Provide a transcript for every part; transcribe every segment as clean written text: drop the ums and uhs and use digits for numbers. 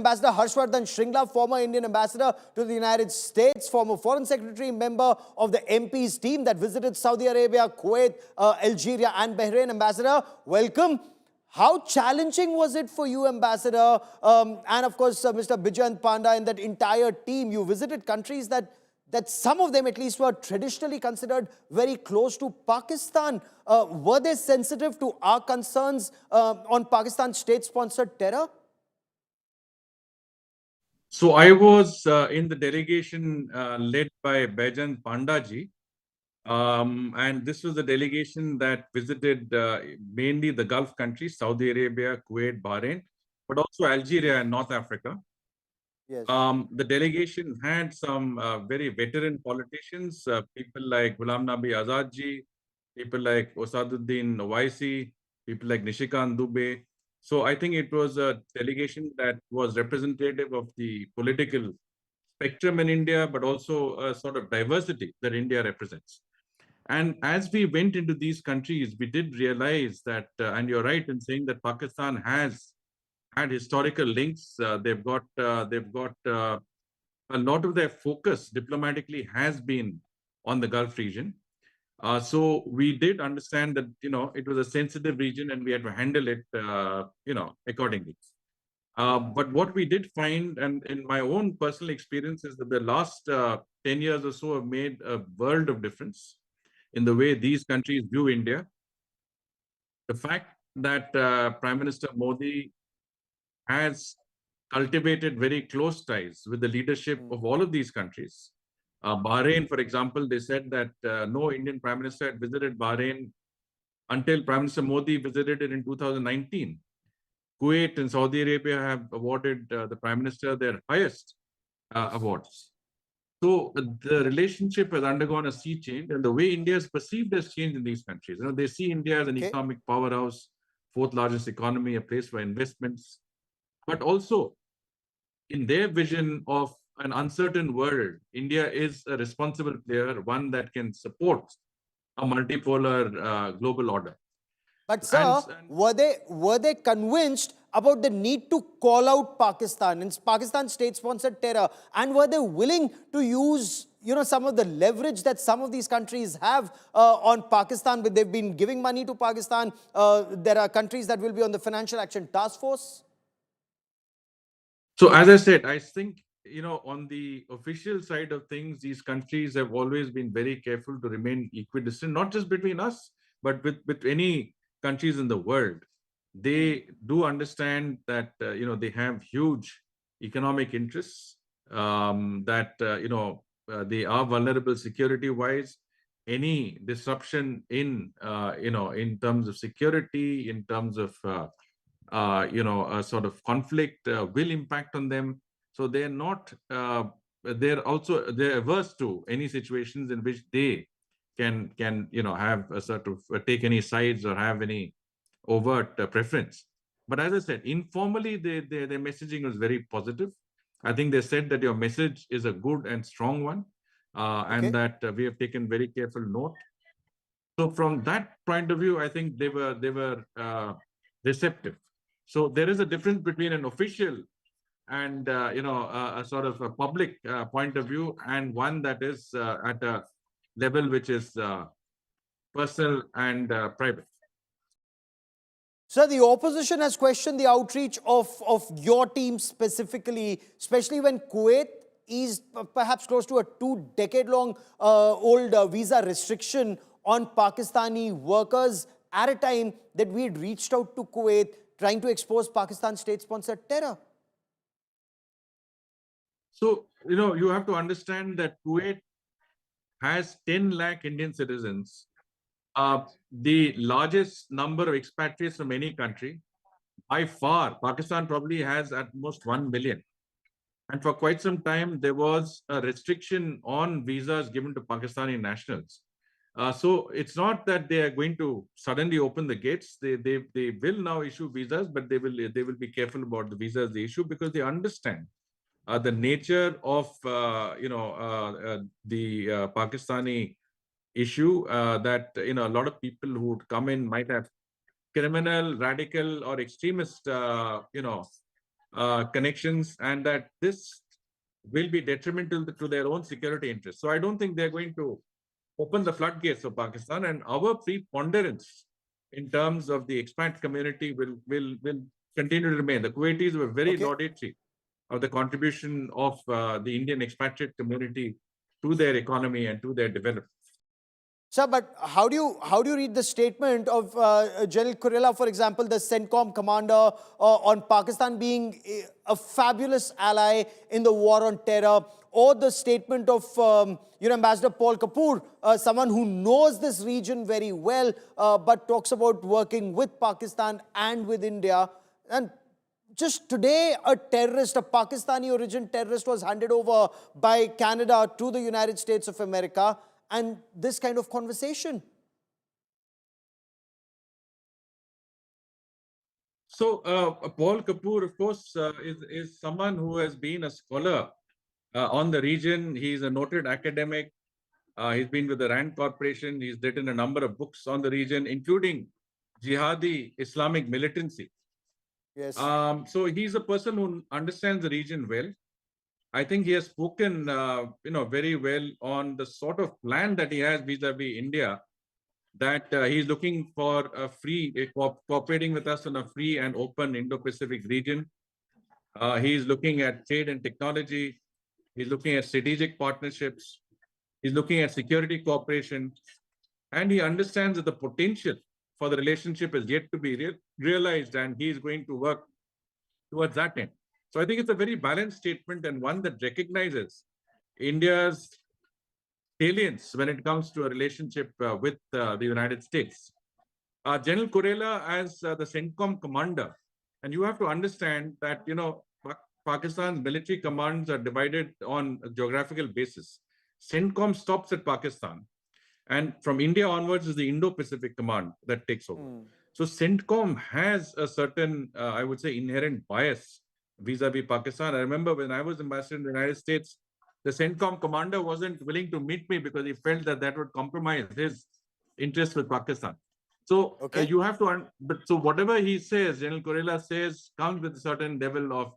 Ambassador Vardhan Shringla, former Indian ambassador to the United States, former foreign secretary, member of the MP's team that visited Saudi Arabia, Kuwait, Algeria and Bahrain. Ambassador, welcome. How challenging was it for you, Ambassador, and of course, Mr. Bijayant Panda and that entire team? You visited countries that some of them at least were traditionally considered very close to Pakistan. Were they sensitive to our concerns on Pakistan's state-sponsored terror? So I was in the delegation led by Bijayant Panda ji. And this was the delegation that visited mainly the Gulf countries, Saudi Arabia, Kuwait, Bahrain, but also Algeria and North Africa. Yes. The delegation had some very veteran politicians, people like Ghulam Nabi Azad ji, people like Osaduddin Owaisi, people like Nishikant Dubey. So I think it was a delegation that was representative of the political spectrum in India, but also a sort of diversity that India represents. And as we went into these countries, we did realize that, and you're right in saying that Pakistan has had historical links. They've got a lot of their focus diplomatically has been on the Gulf region. So we did understand that, it was a sensitive region and we had to handle it, accordingly. But what we did find, and in my own personal experience, is that the last 10 years or so have made a world of difference in the way these countries view India. The fact that Prime Minister Modi has cultivated very close ties with the leadership of all of these countries. Bahrain, for example, they said that no Indian Prime Minister had visited Bahrain until Prime Minister Modi visited it in 2019. Kuwait and Saudi Arabia have awarded the Prime Minister their highest awards. So the relationship has undergone a sea change, and the way India is perceived has changed in these countries. They see India as an economic powerhouse, fourth largest economy, a place for investments, but also in their vision of an uncertain world, India is a responsible player, one that can support a multipolar global order. But sir, were they convinced about the need to call out Pakistan and Pakistan's state-sponsored terror, and were they willing to use some of the leverage that some of these countries have on Pakistan? But they've been giving money to Pakistan. There are countries that will be on the Financial Action Task Force. So as I said, I think on the official side of things, these countries have always been very careful to remain equidistant, not just between us, but with any countries in the world. They do understand that they have huge economic interests, that they are vulnerable security wise. Any disruption in in terms of security, in terms of a sort of conflict will impact on them. So they're not they're averse to any situations in which they can have a sort of take any sides or have any overt preference. But as I said, informally, their messaging was very positive. I think they said that your message is a good and strong one, and that we have taken very careful note. So from that point of view, I think they were receptive. So there is a difference between an official and a sort of a public point of view, and one that is at a level which is personal and private. Sir, the opposition has questioned the outreach of your team specifically, especially when Kuwait is perhaps close to a 2-decade-long old visa restriction on Pakistani workers at a time that we had reached out to Kuwait trying to expose Pakistan's state-sponsored terror. So, you have to understand that Kuwait has 10 lakh Indian citizens, the largest number of expatriates from any country. By far, Pakistan probably has at most 1 million. And for quite some time, there was a restriction on visas given to Pakistani nationals. So it's not that they are going to suddenly open the gates. They will now issue visas, but they will be careful about the visas they issue, because they understand the nature of the Pakistani issue, that a lot of people who would come in might have criminal, radical, or extremist connections, and that this will be detrimental to their own security interests. So I don't think they're going to open the floodgates of Pakistan, and our preponderance in terms of the expat community will continue to remain. The Kuwaitis were very Okay. laudatory of the contribution of the Indian expatriate community to their economy and to their development. Sir, but how do you read the statement of General Kurela, for example, the CENTCOM commander, on Pakistan being a fabulous ally in the war on terror, or the statement of Ambassador Paul Kapoor, someone who knows this region very well, but talks about working with Pakistan and with India. And just today, a terrorist, a Pakistani origin terrorist, was handed over by Canada to the United States of America. And this kind of conversation. So Paul Kapoor, of course, is someone who has been a scholar on the region. He's a noted academic. He's been with the Rand Corporation. He's written a number of books on the region, including jihadi Islamic militancy. Yes. So he's a person who understands the region well. I think he has spoken, very well on the sort of plan that he has vis-a-vis India, that he's looking for a free, cooperating with us in a free and open Indo-Pacific region. He's looking at trade and technology. He's looking at strategic partnerships. He's looking at security cooperation. And he understands that the potential for the relationship is yet to be realized, and he's going to work towards that end. So I think it's a very balanced statement, and one that recognizes India's salience when it comes to a relationship with the United States. General Kurela, as the CENTCOM commander, and you have to understand that, Pakistan's military commands are divided on a geographical basis. CENTCOM stops at Pakistan, and from India onwards is the Indo-Pacific Command that takes over. So CENTCOM has a certain, I would say, inherent bias vis-a-vis Pakistan. I remember when I was ambassador in the United States, the CENTCOM commander wasn't willing to meet me because he felt that would compromise his interest with Pakistan. So you have to, so whatever he says, General Kurela says, comes with a certain level of,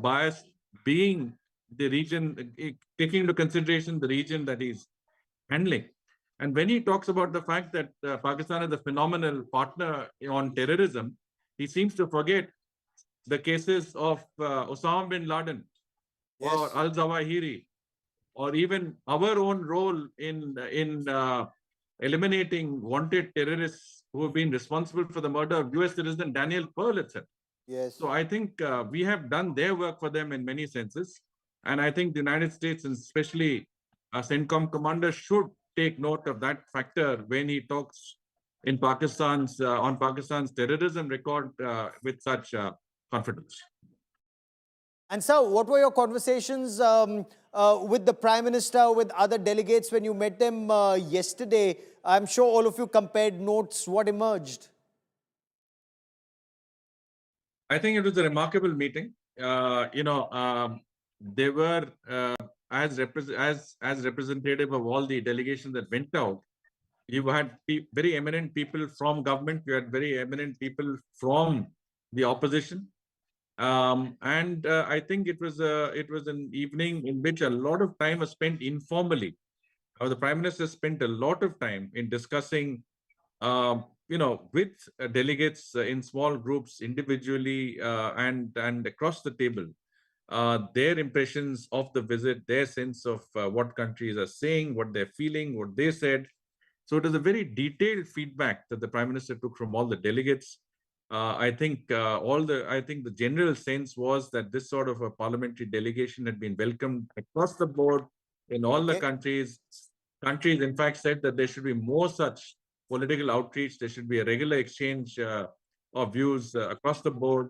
bias, being the region, taking into consideration the region that he's handling. And when he talks about the fact that Pakistan is a phenomenal partner on terrorism, he seems to forget the cases of Osama bin Laden, or al-Zawahiri, or even our own role in eliminating wanted terrorists who have been responsible for the murder of US citizen Daniel Pearl, etc. Yes. So I think we have done their work for them in many senses. And I think the United States, and especially CENTCOM commander, should take note of that factor when he talks in Pakistan's on Pakistan's terrorism record with such confidence. And sir, what were your conversations with the Prime Minister, with other delegates when you met them yesterday? I'm sure all of you compared notes. What emerged? I think it was a remarkable meeting. They were as representative of all the delegations that went out. You had very eminent people from government. You had very eminent people from the opposition. And I think it was an evening in which a lot of time was spent informally. The Prime Minister spent a lot of time in discussing, with delegates in small groups, individually and across the table, their impressions of the visit, their sense of what countries are saying, what they're feeling, what they said. So it was a very detailed feedback that the Prime Minister took from all the delegates. I think the general sense was that this sort of a parliamentary delegation had been welcomed across the board in all the countries. Countries, in fact, said that there should be more such political outreach. There should be a regular exchange of views across the board.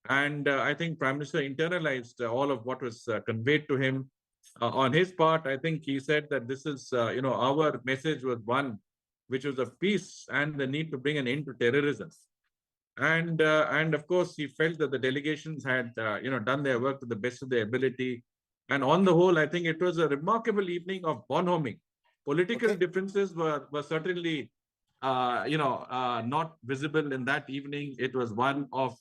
And I think Prime Minister internalized all of what was conveyed to him. On his part, I think he said that this is, our message was one, which was of peace and the need to bring an end to terrorism. And of course, he felt that the delegations had, done their work to the best of their ability. And on the whole, I think it was a remarkable evening of bonhoming. Political differences were certainly, not visible in that evening. It was one of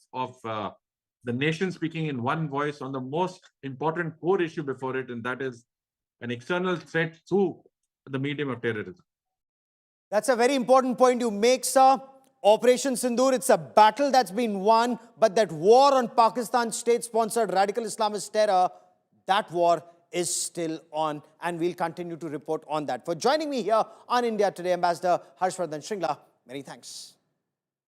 the nation speaking in one voice on the most important core issue before it, and that is an external threat through the medium of terrorism. That's a very important point you make, sir. Operation Sindoor, it's a battle that's been won, but that war on Pakistan's state-sponsored radical Islamist terror, that war is still on, and we'll continue to report on that. For joining me here on India Today, Ambassador Vardhan Shringla, many thanks.